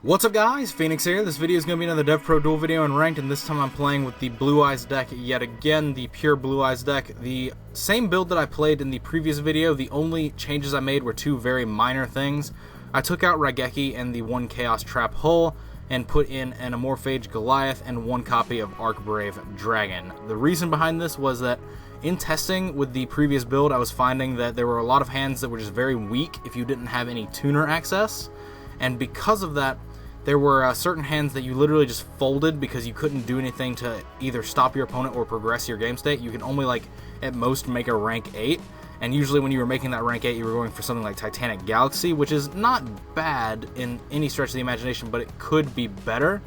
What's up guys, Phoenix here. This video is going to be another DevPro duel video in ranked, and this time I'm playing with the Blue Eyes deck yet again, the pure Blue Eyes deck. The same build that I played in the previous video. The only changes I made were two very minor things. I took out Raigeki and the one Chaos Trap Hull and put in an Amorphage Goliath and one copy of Archbrave Dragon. The reason behind this was that in testing with the previous build, I was finding that there were a lot of hands that were just very weak if you didn't have any tuner access, and because of that, there were certain hands that you literally just folded because you couldn't do anything to either stop your opponent or progress your game state. You can only, like, at most make a rank 8, and usually when you were making that rank 8, you were going for something like Titanic Galaxy, which is not bad in any stretch of the imagination, but it could be better.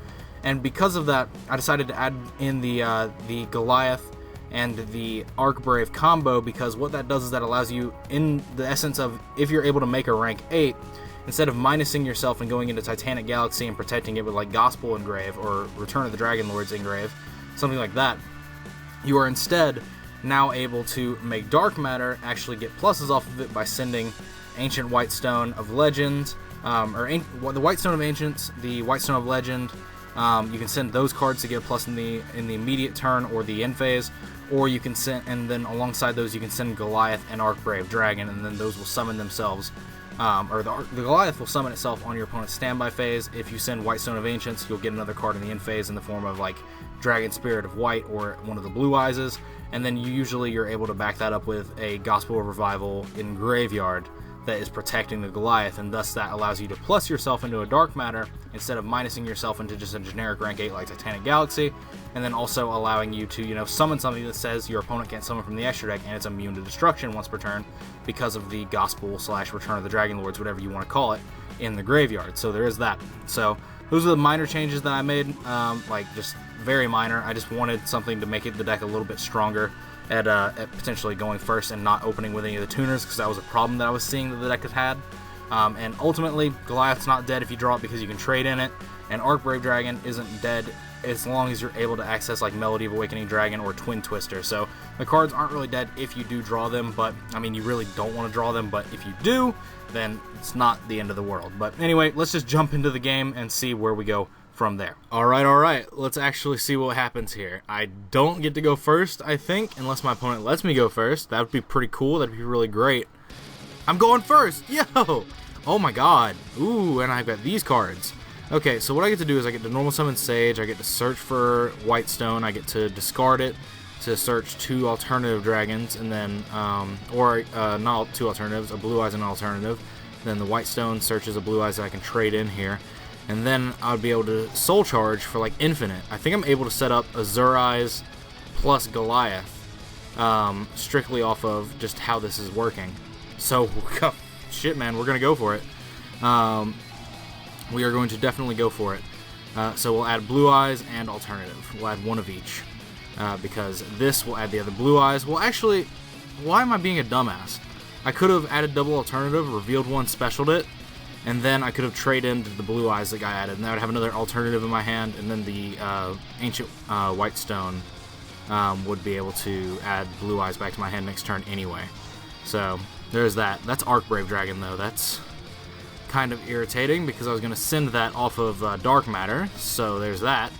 And because of that, I decided to add in the Goliath and the Archbrave combo, because what that does is that allows you, in the essence of, if you're able to make a rank 8, instead of minusing yourself and going into Titanic Galaxy and protecting it with like Gospel Engrave or Return of the Dragon Lords Engrave, something like that, you are instead now able to make Dark Matter, actually get pluses off of it by sending Ancient White Stone of Legend, the White Stone of Ancients, the White Stone of Legend. You can send those cards to get a plus in the immediate turn or the end phase, or you can send, and then alongside those you can send Goliath and Archbrave Dragon, and then those will summon themselves. The Goliath will summon itself on your opponent's standby phase. If you send White Stone of Ancients, you'll get another card in the end phase in the form of like Dragon Spirit of White or one of the Blue Eyes, and then you're able to back that up with a Gospel of Revival in Graveyard that is protecting the Goliath, and thus that allows you to plus yourself into a Dark Matter instead of minusing yourself into just a generic rank 8 like Titanic Galaxy, and then also allowing you to, summon something that says your opponent can't summon from the extra deck and it's immune to destruction once per turn because of the Gospel / Return of the Dragon Lords, whatever you want to call it, in the graveyard. So there is that. So those are the minor changes that I made, like just very minor. I just wanted something to make the deck a little bit stronger at potentially going first and not opening with any of the tuners, because that was a problem that I was seeing that the deck had. And ultimately, Goliath's not dead if you draw it because you can trade in it, and Archbrave Dragon isn't dead as long as you're able to access like Melody of Awakening Dragon or Twin Twister. So the cards aren't really dead if you do draw them, but I mean, you really don't want to draw them, but if you do, then it's not the end of the world. But anyway, let's just jump into the game and see where we go from there. Alright, let's actually see what happens here. I don't get to go first, I think, unless my opponent lets me go first. That would be pretty cool. That'd be really great. I'm going first! Yo! Oh my god. Ooh, and I've got these cards. Okay, so what I get to do is I get to normal summon Sage, I get to search for White Stone, I get to discard it to search 2 alternative dragons, and then, not 2 alternatives, a Blue Eyes and an alternative. Then the White Stone searches a Blue Eyes that I can trade in here. And then I'd be able to Soul Charge for like infinite. I think I'm able to set up Azure Eyes plus Goliath, strictly off of just how this is working. So, shit man, we're going to go for it. We are going to definitely go for it. So we'll add Blue Eyes and alternative. We'll add one of each, because this will add the other Blue Eyes. Well, actually, why am I being a dumbass? I could have added double alternative, revealed one, specialed it, and then I could have traded into the Blue Eyes that I added, and I would have another alternative in my hand, and then the Ancient White Stone would be able to add Blue Eyes back to my hand next turn anyway. So there's that. That's Archbrave Dragon, though. That's kind of irritating because I was going to send that off of Dark Matter, so there's that.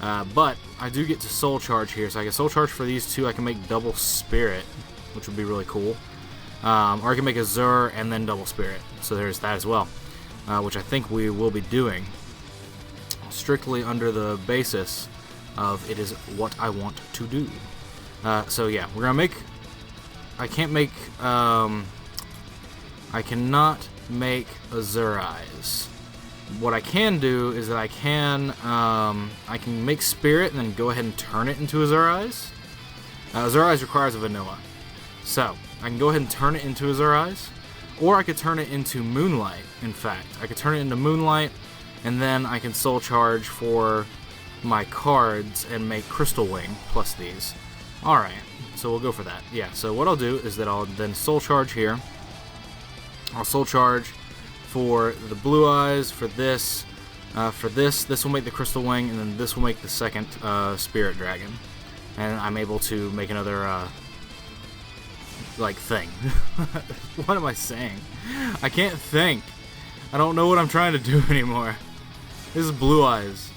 But I do get to Soul Charge here, so I can Soul Charge for these two. I can make double Spirit, which would be really cool. Or I can make Azure and then double Spirit. So there's that as well, which I think we will be doing strictly under the basis of it is what I want to do. So yeah, we're gonna make. I cannot make Azure Eyes. What I can do is that I can make Spirit and then go ahead and turn it into Azure Eyes. Azure Eyes requires a vanilla, so I can go ahead and turn it into Azure Eyes, or I could turn it into Moonlight. In fact, I could turn it into Moonlight, and then I can Soul Charge for my cards and make Crystal Wing plus these. Alright, so we'll go for that. Yeah, so what I'll do is that I'll then Soul Charge here. I'll Soul Charge for the Blue Eyes, for this, this will make the Crystal Wing, and then this will make the second Spirit Dragon. And I'm able to make another like thing. What am I saying? I can't think. I don't know what I'm trying to do anymore. This is Blue Eyes.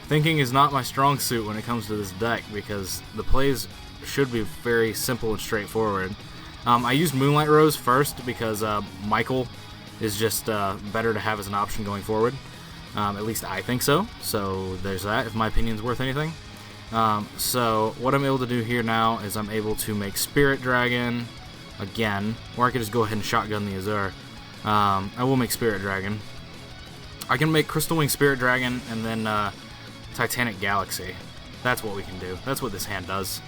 Thinking is not my strong suit when it comes to this deck because the plays should be very simple and straightforward. I used Moonlight Rose first because Michael is just better to have as an option going forward. At least I think so. So there's that, if my opinion's worth anything. So what I'm able to do here now is I'm able to make Spirit Dragon again, or I could just go ahead and shotgun the Azure. I will make Spirit Dragon. I can make Crystal Wing Spirit Dragon and then Titanic Galaxy. That's what we can do. That's what this hand does.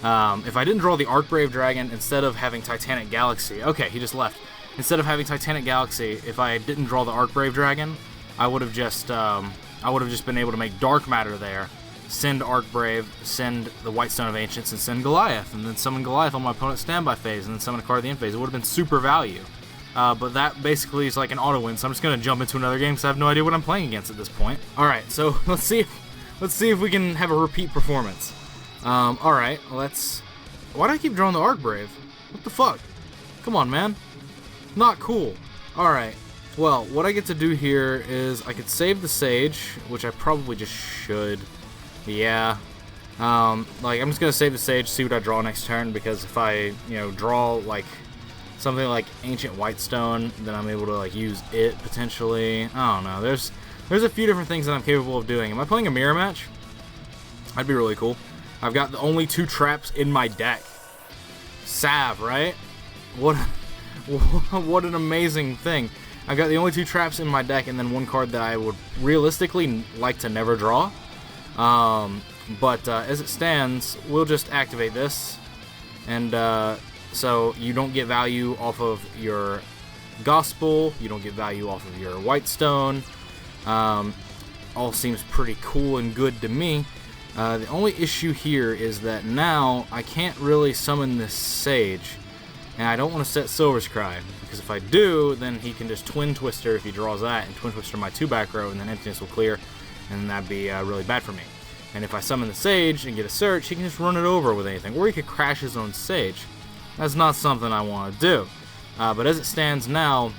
If I didn't draw the Arcbrave Dragon instead of having Titanic Galaxy, okay, he just left. Instead of having Titanic Galaxy, if I didn't draw the Arcbrave Dragon, I would have just been able to make Dark Matter there, send Arcbrave, send the White Stone of Ancients, and send Goliath, and then summon Goliath on my opponent's standby phase, and then summon a card at the end phase. It would have been super value. But that basically is like an auto win, so I'm just gonna jump into another game because I have no idea what I'm playing against at this point. All right, so let's see if we can have a repeat performance. All right, why do I keep drawing the Arcbrave? What the fuck? Come on, man. Not cool. All right. Well, what I get to do here is I could save the Sage, which I probably just should. Yeah. Like I'm just gonna save the Sage, see what I draw next turn, because if I, draw like something like Ancient Whitestone, then I'm able to like use it potentially. I don't know. There's a few different things that I'm capable of doing. Am I playing a mirror match? That'd be really cool. I've got the only 2 traps in my deck. Sav, right? What an amazing thing. I've got the only 2 traps in my deck and then 1 card that I would realistically like to never draw. But as it stands, we'll just activate this. And so you don't get value off of your Gospel. You don't get value off of your Whitestone. All seems pretty cool and good to me. The only issue here is that now I can't really summon this Sage, and I don't want to set Silver's Cry, because if I do, then he can just Twin Twister if he draws that, and Twin Twister my 2 back row, and then Emptiness will clear, and that'd be really bad for me. And if I summon the Sage and get a search, he can just run it over with anything, or he could crash his own Sage. That's not something I want to do. But as it stands now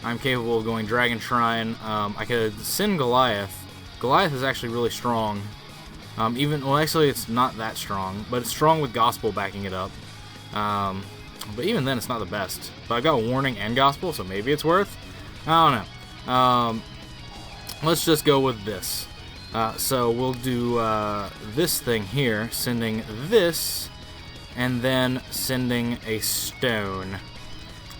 I'm capable of going Dragon Shrine. I could send Goliath. Goliath is actually really strong. Well, actually, it's not that strong, but it's strong with Gospel backing it up. But even then, it's not the best. But I've got Warning and Gospel, so maybe it's worth. I don't know. Let's just go with this. So we'll do this thing here, sending this, and then sending a stone.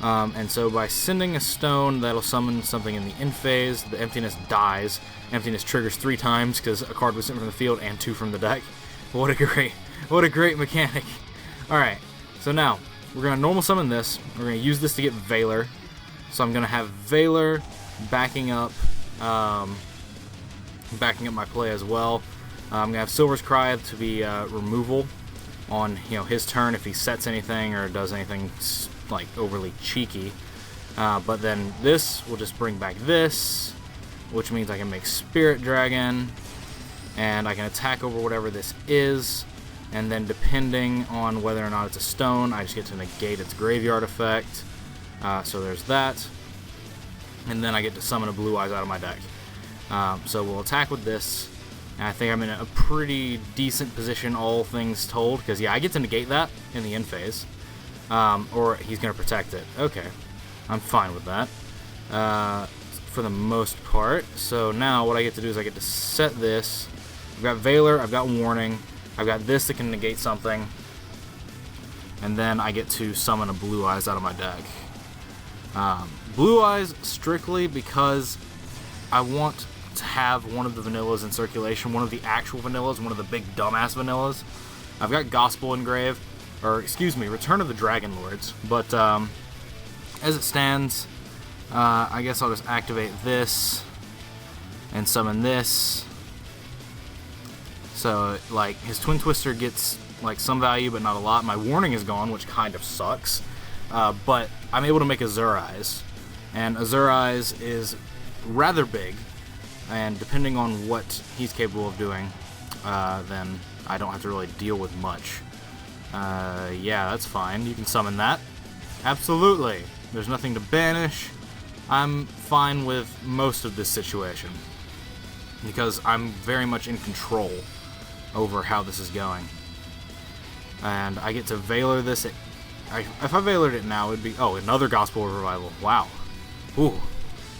And so by sending a stone, that'll summon something in the end phase. The Emptiness dies. Emptiness triggers 3 times because a card was sent from the field and 2 from the deck. What a great mechanic. All right, so now we're gonna normal summon this. We're gonna use this to get Valor. So I'm gonna have Valor backing up my play as well. I'm gonna have Silver's Cry to be removal on his turn if he sets anything or does anything like overly cheeky. But then this will just bring back this, which means I can make Spirit Dragon, and I can attack over whatever this is, and then depending on whether or not it's a stone, I just get to negate its graveyard effect. So there's that, and then I get to summon a Blue Eyes out of my deck. So we'll attack with this, and I think I'm in a pretty decent position, all things told, because yeah, I get to negate that in the end phase, or he's going to protect it. Okay, I'm fine with that. For the most part. So now what I get to do is I get to set this. I've got Valor, I've got Warning, I've got this that can negate something, and then I get to summon a Blue Eyes out of my deck. Blue Eyes strictly because I want to have one of the vanillas in circulation, one of the actual vanillas, one of the big dumbass vanillas. I've got Gospel engraved, or excuse me, Return of the Dragon Lords, but as it stands, I guess I'll just activate this and summon this. So, like, his Twin Twister gets, like, some value, but not a lot. My Warning is gone, which kind of sucks. But I'm able to make Azure Eyes. And Azure Eyes is rather big. And depending on what he's capable of doing, then I don't have to really deal with much. Yeah, that's fine. You can summon that. Absolutely. There's nothing to banish. I'm fine with most of this situation because I'm very much in control over how this is going. And I get to Valor this. If I Valored it now, it'd be... Oh, another Gospel of Revival. Wow. Ooh.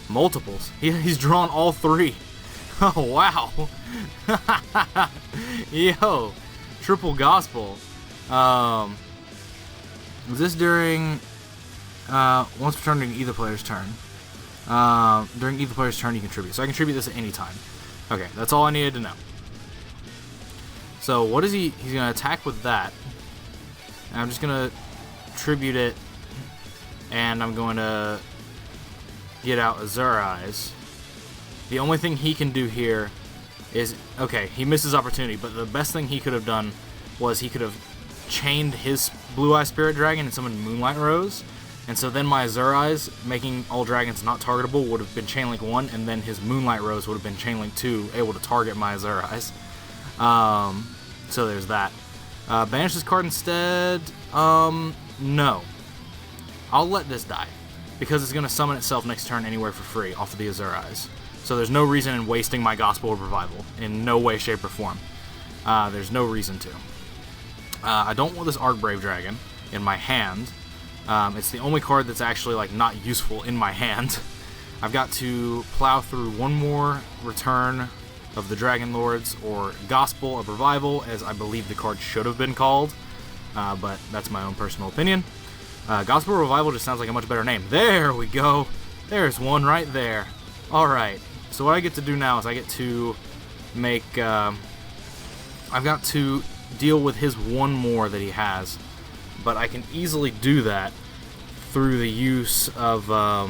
Multiples. He's drawn all 3. Oh, wow. Yo. Triple Gospel. Was this during... once per turn during either player's turn. During either player's turn, you contribute. So I contribute this at any time. Okay, that's all I needed to know. So what is he? He's going to attack with that. And I'm just going to tribute it. And I'm going to get out Azure Eyes. The only thing he can do here is... Okay, he misses opportunity, but the best thing he could have done was he could have chained his Blue Eye Spirit Dragon and summoned Moonlight Rose. And so then my Azure Eyes, making all dragons not targetable, would have been Chainlink 1, and then his Moonlight Rose would have been Chainlink 2, able to target my Azure Eyes. So there's that. Banish this card instead? No. I'll let this die, because it's going to summon itself next turn anywhere for free off of the Azure Eyes. So there's no reason in wasting my Gospel of Revival, in no way, shape, or form. There's no reason to. I don't want this Arcbrave Dragon in my hand. It's the only card that's actually like not useful in my hand. I've got to plow through one more Return of the Dragon Lords, or Gospel of Revival, as I believe the card should have been called, but that's my own personal opinion. Gospel of Revival just sounds like a much better name. There we go. There's one right there. Alright, so what I get to do now is I get to make... I've got to deal with his one more that he has. But I can easily do that through the use of, I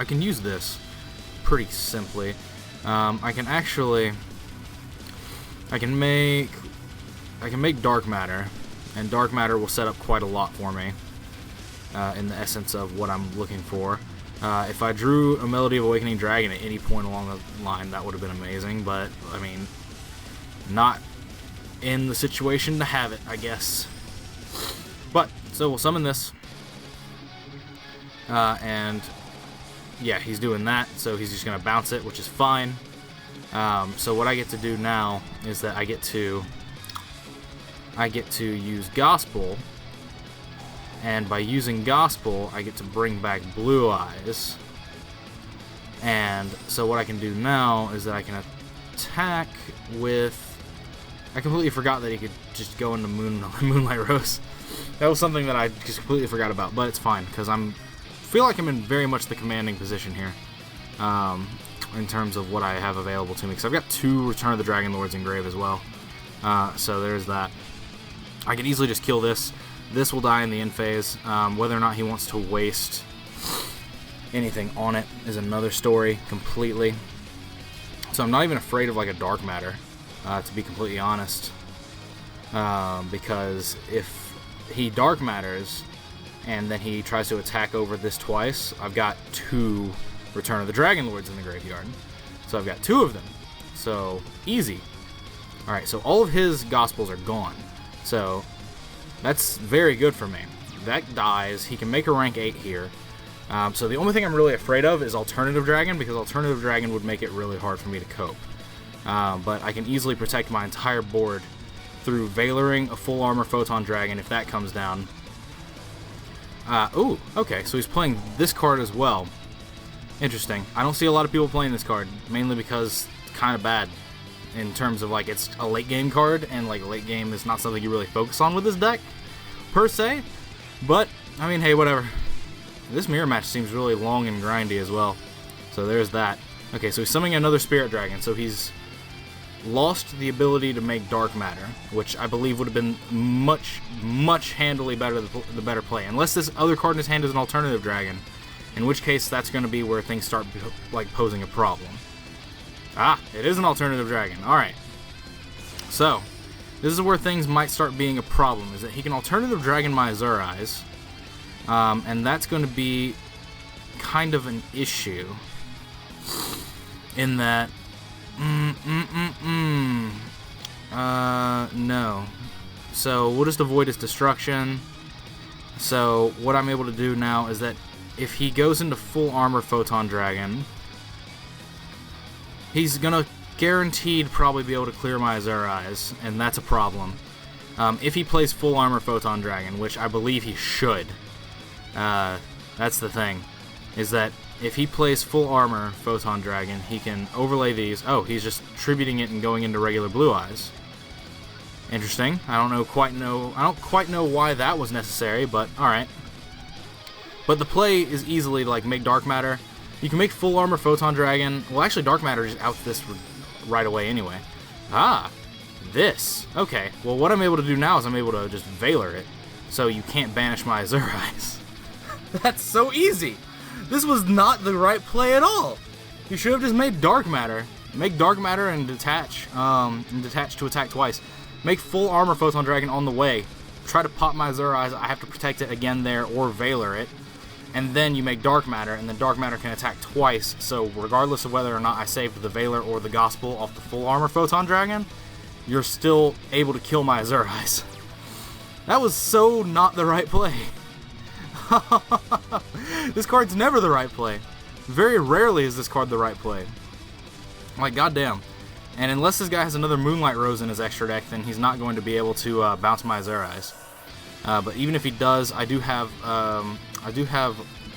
can use this pretty simply. I can make Dark Matter, and Dark Matter will set up quite a lot for me, in the essence of what I'm looking for. If I drew a Melody of Awakening Dragon at any point along the line, that would have been amazing, but, I mean, not in the situation to have it, I guess. But, so we'll summon this. And, yeah, he's doing that, so he's just going to bounce it, which is fine. So what I get to do now is that I get to use Gospel, and by using Gospel, I get to bring back Blue Eyes. And so what I can do now is that I can attack with... I completely forgot that he could just go into Moonlight Rose. That was something that I just completely forgot about, but it's fine, because feel like I'm in very much the commanding position here, in terms of what I have available to me, because I've got 2 Return of the Dragon Lords in grave as well. So there's that. I can easily just kill this. This will die in the end phase. Whether or not he wants to waste anything on it is another story completely. So I'm not even afraid of like a Dark Matter. To be completely honest, because if he Dark Matters and then he tries to attack over this twice, I've got 2 Return of the Dragon Lords in the graveyard. So I've got 2 of them. So, easy. Alright, so all of his Gospels are gone. So, that's very good for me. That dies. He can make a rank 8 here. So the only thing I'm really afraid of is Alternative Dragon, because Alternative Dragon would make it really hard for me to cope. But I can easily protect my entire board through Valoring a Full Armor Photon Dragon if that comes down. Ooh, okay, so he's playing this card as well. Interesting. I don't see a lot of people playing this card, mainly because it's kind of bad in terms of, like, it's a late game card, and, like, late game is not something you really focus on with this deck, per se. But, I mean, hey, whatever. This mirror match seems really long and grindy as well. So there's that. Okay, so he's summoning another Spirit Dragon, so he's lost the ability to make Dark Matter, which I believe would have been much handily better, the better play, unless this other card in his hand is an Alternative Dragon, in which case that's going to be where things start like posing a problem. Ah, it is an Alternative Dragon. Alright. So, this is where things might start being a problem, is that he can Alternative Dragon my Azure Eyes, and that's going to be kind of an issue, in that no. So we'll just avoid his destruction. So what I'm able to do now is that if he goes into full armor Photon Dragon, he's gonna guaranteed probably be able to clear my Azure Eyes, and that's a problem. If he plays full armor Photon Dragon, which I believe he should, that's the thing, is that if he plays full armor Photon Dragon, he can overlay these. Oh, he's just tributing it and going into regular Blue Eyes. Interesting. I don't quite know why that was necessary, but all right. But the play is easily to like make Dark Matter. You can make full armor Photon Dragon. Well, actually, Dark Matter just outs this right away anyway. Ah, this. Okay. Well, what I'm able to do now is I'm able to just Veiler it, so you can't banish my Azure Eyes. That's so easy. This was not the right play at all. You should have just made Dark Matter. Make Dark Matter and detach to attack twice. Make full armor Photon Dragon on the way. Try to pop my Azure Eyes. I have to protect it again there or Veiler it. And then you make Dark Matter, and then Dark Matter can attack twice, so regardless of whether or not I saved the Veiler or the Gospel off the full armor Photon Dragon, you're still able to kill my Azure Eyes. That was so not the right play. This card's never the right play. Very rarely is this card the right play. Like, goddamn. And unless this guy has another Moonlight Rose in his extra deck, then he's not going to be able to bounce my Azure Eyes. But even if he does, I do have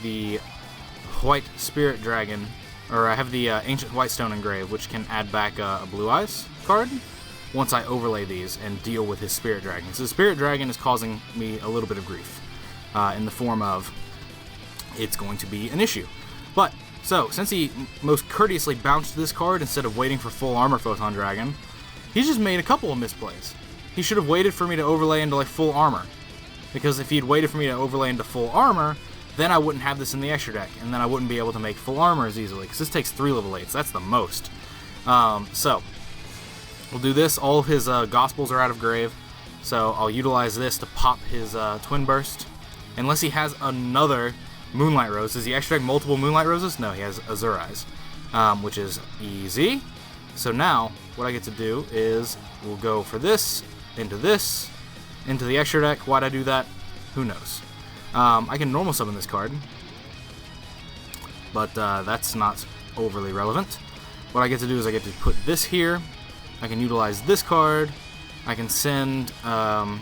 the White Spirit Dragon, or I have the Ancient Whitestone Engrave, which can add back a Blue Eyes card once I overlay these and deal with his Spirit Dragon. So the Spirit Dragon is causing me a little bit of grief in the form of it's going to be an issue. But, so, since he most courteously bounced this card instead of waiting for full armor Photon Dragon, he's just made a couple of misplays. He should have waited for me to overlay into like full armor. Because if he'd waited for me to overlay into full armor, then I wouldn't have this in the extra deck, and then I wouldn't be able to make full armor as easily, because this takes 3 level 8s. That's the most. So, we'll do this. All of his Gospels are out of grave, so I'll utilize this to pop his Twin Burst. Unless he has another Moonlight Rose. Does he extra deck multiple Moonlight Roses? No, he has Azure Eyes, which is easy. So now, what I get to do is we'll go for this, into the extra deck. Why'd I do that? Who knows? I can normal summon this card, but that's not overly relevant. What I get to do is I get to put this here. I can utilize this card. I can send. I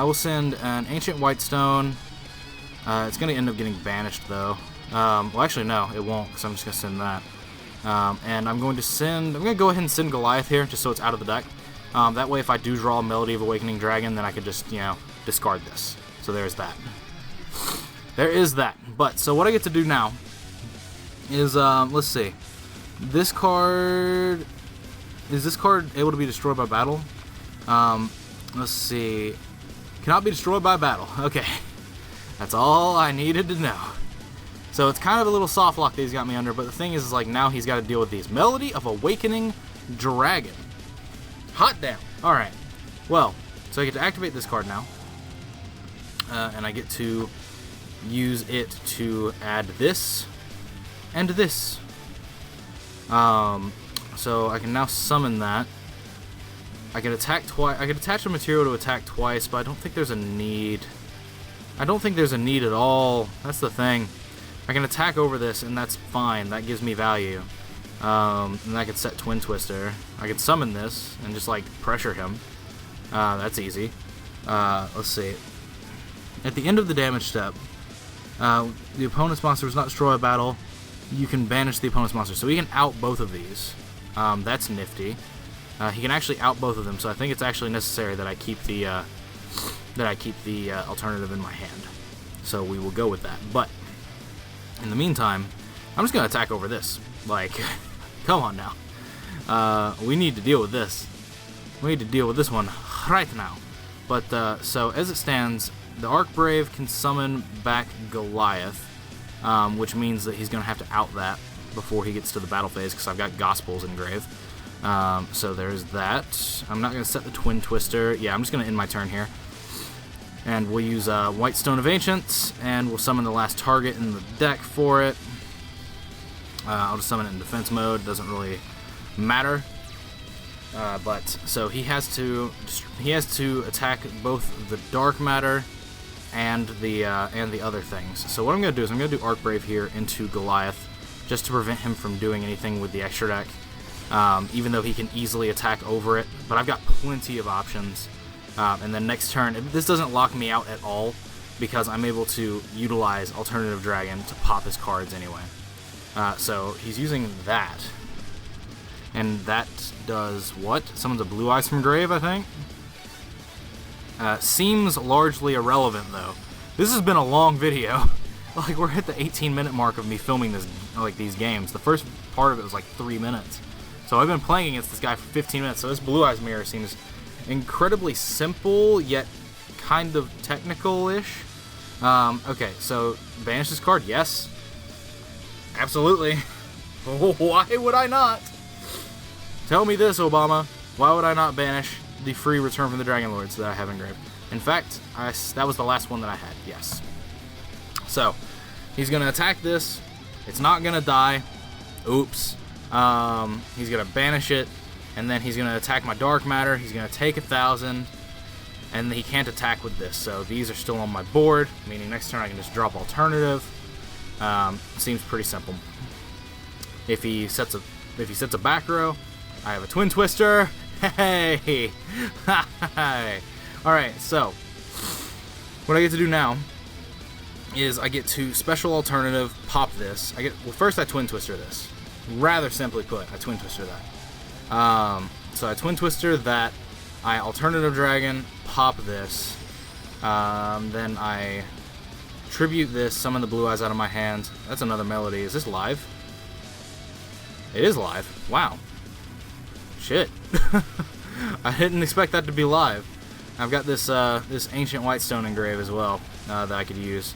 will send an Ancient Whitestone. It's going to end up getting banished though. Well, actually no, it won't, because I'm just going to send that. And I'm going to go ahead and send Goliath here, just so it's out of the deck. That way, if I do draw a Melody of Awakening Dragon, then I could just, discard this. So there's that. There is that. But, so what I get to do now is, let's see. This card... Is this card able to be destroyed by battle? Let's see. Cannot be destroyed by battle. Okay. That's all I needed to know. So it's kind of a little soft lock that he's got me under, but the thing is like, now he's got to deal with these. Melody of Awakening Dragon. Hot damn. Alright. Well, so I get to activate this card now. And I get to use it to add this and this. So I can now summon that. I can attack twice. I can attach a material to attack twice, but I don't think there's a need. I don't think there's a need at all. That's the thing. I can attack over this, and that's fine. That gives me value. And I can set Twin Twister. I can summon this and just like pressure him. That's easy. Let's see. At the end of the damage step, the opponent's monster was not destroyed by battle. You can banish the opponent's monster, so he can out both of these. That's nifty. He can actually out both of them, so I think it's actually necessary that I keep the alternative in my hand. So we will go with that. But in the meantime, I'm just gonna attack over this. Like, come on now. We need to deal with this. We need to deal with this one right now. But so as it stands, the Archbrave can summon back Goliath, which means that he's gonna have to out that before he gets to the battle phase, because I've got Gospels in grave. So there's that. I'm not going to set the Twin Twister. Yeah, I'm just going to end my turn here. And we'll use White Stone of Ancients, and we'll summon the last target in the deck for it. I'll just summon it in defense mode. Doesn't really matter. But so he has to attack both the Dark Matter and the other things. So what I'm going to do is I'm going to do Arc Brave here into Goliath, just to prevent him from doing anything with the extra deck, even though he can easily attack over it. But I've got plenty of options. And then next turn, this doesn't lock me out at all, because I'm able to utilize Alternative Dragon to pop his cards anyway. So he's using that. And that does what? Summons a Blue Eyes from Grave, I think? Seems largely irrelevant, though. This has been a long video. Like, we're at the 18-minute mark of me filming these games. The first part of it was like 3 minutes. So I've been playing against this guy for 15 minutes, so this Blue Eyes mirror seems incredibly simple, yet kind of technical-ish. Okay, so banish this card? Yes. Absolutely. Why would I not? Tell me this, Obama. Why would I not banish the free Return from the Dragon Lords that I have engraved? In fact, that was the last one that I had, yes. So, he's going to attack this. It's not going to die. Oops. He's going to banish it, and then he's going to attack my Dark Matter. He's going to take 1,000, and he can't attack with this. So these are still on my board, meaning next turn I can just drop Alternative. Seems pretty simple. If he sets a back row, I have a Twin Twister. Hey! Alright, so what I get to do now is I get to special Alternative, pop this. First I Twin Twister this. Rather simply put, I Twin Twister that. So I Twin Twister that, I Alternative Dragon, pop this, then I tribute this, summon the Blue Eyes out of my hand. That's another melody. Is this live? It is live. Wow. Shit. I didn't expect that to be live. I've got this this Ancient Whitestone engrave as well that I could use.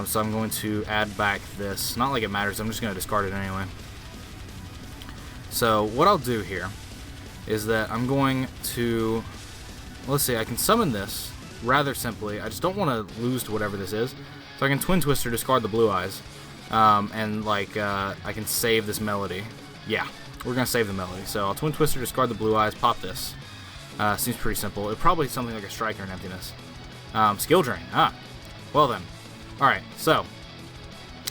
So I'm going to add back this. Not like it matters. I'm just going to discard it anyway. So what I'll do here is that I'm going to... Let's see. I can summon this rather simply. I just don't want to lose to whatever this is. So I can Twin Twister, discard the Blue Eyes. And I can save this melody. Yeah. We're going to save the melody. So I'll Twin Twister, discard the Blue Eyes, pop this. Seems pretty simple. It probably something like a Strike or an Emptiness. Skill Drain. Ah. Well then. Alright, so.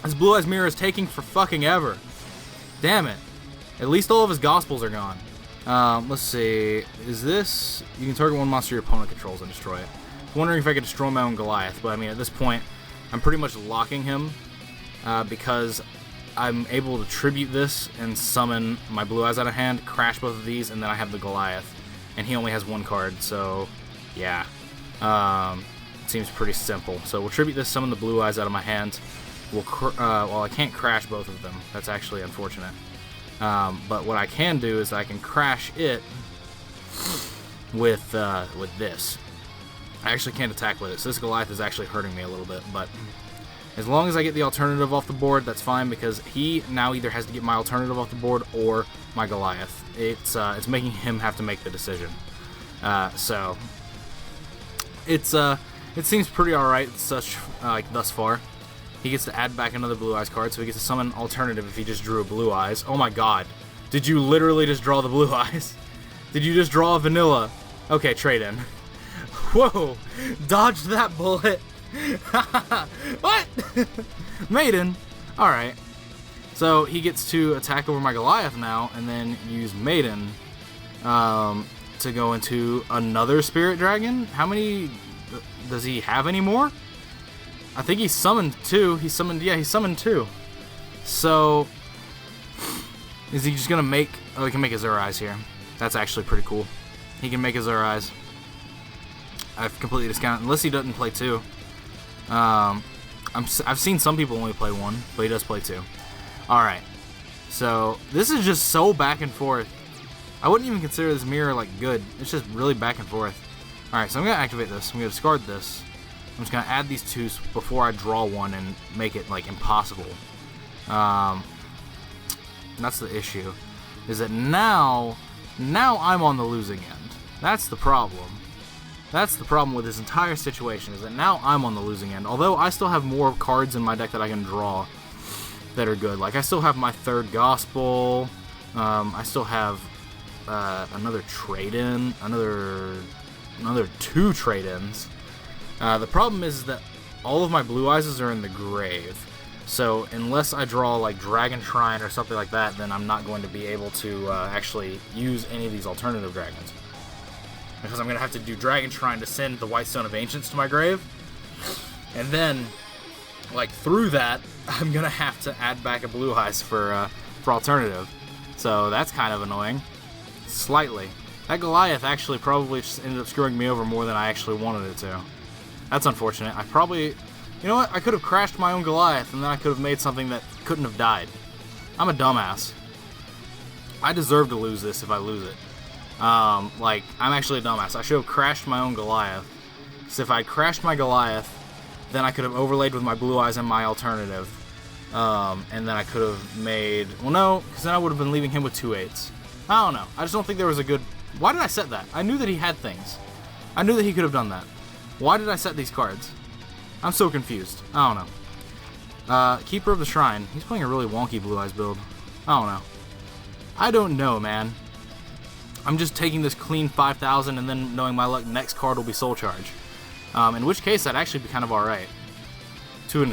This Blue Eyes mirror is taking for fucking ever. Damn it. At least all of his Gospels are gone. Let's see. Is this... You can target one monster your opponent controls and destroy it. I'm wondering if I could destroy my own Goliath, but I mean, at this point, I'm pretty much locking him because I'm able to tribute this and summon my Blue Eyes out of hand, crash both of these, and then I have the Goliath. And he only has one card, so yeah. It seems pretty simple. So we'll tribute this, summon the Blue Eyes out of my hand. Well, I can't crash both of them. That's actually unfortunate. But what I can do is I can crash it with this. I actually can't attack with it, so this Goliath is actually hurting me a little bit, but as long as I get the Alternative off the board, that's fine, because he now either has to get my Alternative off the board or my Goliath. It's making him have to make the decision. So it seems pretty alright thus far. He gets to add back another Blue Eyes card, so he gets to summon Alternative if he just drew a Blue Eyes. Oh my god. Did you literally just draw the Blue Eyes? Did you just draw a vanilla? Okay, trade in. Whoa! Dodged that bullet! What? Maiden? Alright. So he gets to attack over my Goliath now, and then use Maiden to go into another Spirit Dragon? How many... Does he have any more? I think he summoned two. He summoned two. So, is he just gonna make... Oh, he can make Azure Eyes here. That's actually pretty cool. He can make Azure Eyes. I've completely discounted, unless he doesn't play two. I've seen some people only play one, but he does play two. Alright. So, this is just so back and forth. I wouldn't even consider this mirror, like, good. It's just really back and forth. Alright, so I'm going to activate this. I'm going to discard this. I'm just going to add these two before I draw one and make it, like, impossible. That's the issue. Is that now I'm on the losing end. That's the problem. That's the problem with this entire situation, is that now I'm on the losing end. Although I still have more cards in my deck that I can draw that are good. Like, I still have my third Gospel. I still have another trade-in. Another two trade-ins. The problem is that all of my blue eyes are in the grave. So unless I draw like Dragon Shrine or something like that, then I'm not going to be able to actually use any of these alternative dragons. Because I'm going to have to do Dragon Shrine to send the White Stone of Ancients to my grave. And then, like, through that, I'm going to have to add back a blue eyes for alternative. So that's kind of annoying. Slightly. That Goliath actually probably just ended up screwing me over more than I actually wanted it to. That's unfortunate. I probably... You know what? I could have crashed my own Goliath, and then I could have made something that couldn't have died. I'm a dumbass. I deserve to lose this if I lose it. Like, I'm actually a dumbass. I should have crashed my own Goliath. So if I crashed my Goliath, then I could have overlaid with my blue eyes and my alternative. And then I could have made... Well, no, because then I would have been leaving him with 2/8. I don't know. I just don't think there was a good... Why did I set that? I knew that he had things. I knew that he could have done that. Why did I set these cards? I'm so confused. I don't know. Keeper of the Shrine. He's playing a really wonky blue eyes build. I don't know. I don't know, man. I'm just taking this clean 5,000 and then knowing my luck, next card will be Soul Charge. In which case, that'd actually be kind of alright. To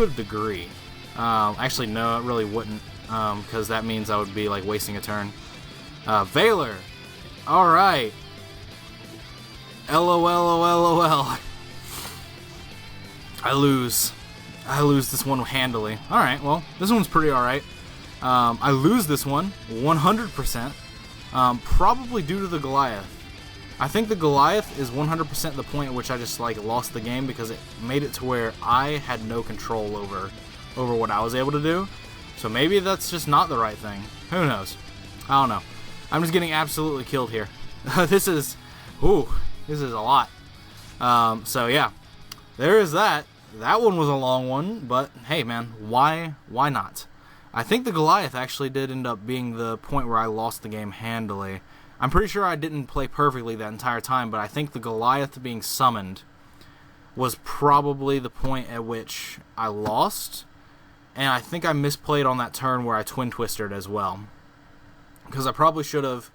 a degree. Actually, no, it really wouldn't. Because that means I would be, like, wasting a turn. Valor! Alright. LOL. I lose this one handily. Alright, well, this one's pretty alright. I lose this one 100%. Probably due to the Goliath. I think the Goliath is 100% the point at which I just like lost the game, because it made it to where I had no control over what I was able to do. So maybe that's just not the right thing. Who knows? I don't know. I'm just getting absolutely killed here. This is a lot. So yeah, there is that. That one was a long one, but hey man, why not? I think the Goliath actually did end up being the point where I lost the game handily. I'm pretty sure I didn't play perfectly that entire time, but I think the Goliath being summoned was probably the point at which I lost, and I think I misplayed on that turn where I Twin Twisted as well. Because I probably should have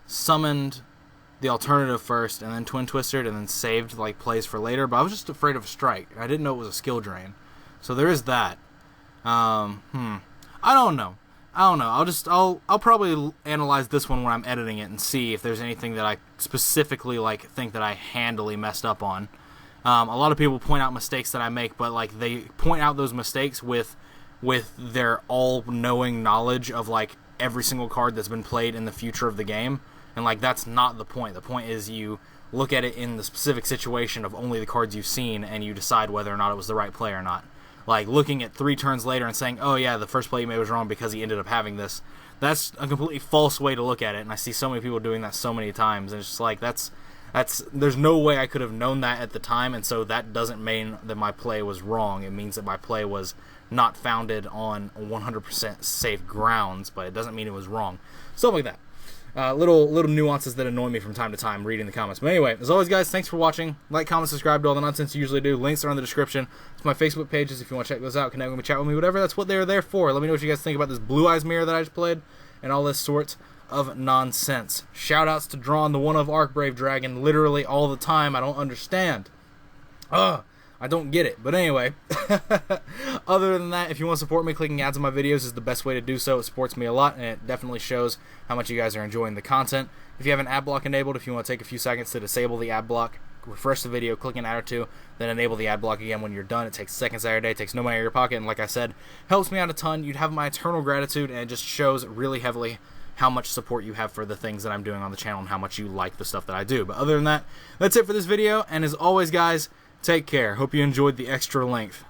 summoned the alternative first and then Twin Twisted and then saved like plays for later, but I was just afraid of a strike. I didn't know it was a skill drain. So there is that. I don't know. I'll probably analyze this one when I'm editing it and see if there's anything that I specifically like think that I handily messed up on. A lot of people point out mistakes that I make, but like they point out those mistakes with their all-knowing knowledge of like every single card that's been played in the future of the game. And, like, that's not the point. The point is you look at it in the specific situation of only the cards you've seen, and you decide whether or not it was the right play or not. Like, looking at 3 turns later and saying, oh, yeah, the first play he made was wrong because he ended up having this. That's a completely false way to look at it, and I see so many people doing that so many times. And it's just like, there's no way I could have known that at the time, and so that doesn't mean that my play was wrong. It means that my play was not founded on 100% safe grounds, but it doesn't mean it was wrong. Stuff like that. Little nuances that annoy me from time to time reading the comments. But anyway, as always, guys, thanks for watching. Like, comment, subscribe to all the nonsense you usually do. Links are in the description. It's my Facebook pages if you want to check those out. Connect with me, chat with me, whatever. That's what they're there for. Let me know what you guys think about this Blue Eyes mirror that I just played and all this sort of nonsense. Shoutouts to Drawn, the one of Archbrave Dragon, literally all the time. I don't understand. I don't get it. But anyway, other than that, if you want to support me, clicking ads on my videos is the best way to do so. It supports me a lot, and it definitely shows how much you guys are enjoying the content. If you have an ad block enabled, if you want to take a few seconds to disable the ad block, refresh the video, click an ad or two, then enable the ad block again when you're done. It takes seconds out of your day, it takes no money out of your pocket, and like I said, helps me out a ton. You'd have my eternal gratitude, and it just shows really heavily how much support you have for the things that I'm doing on the channel and how much you like the stuff that I do. But other than that, that's it for this video, and as always, guys, take care. Hope you enjoyed the extra length.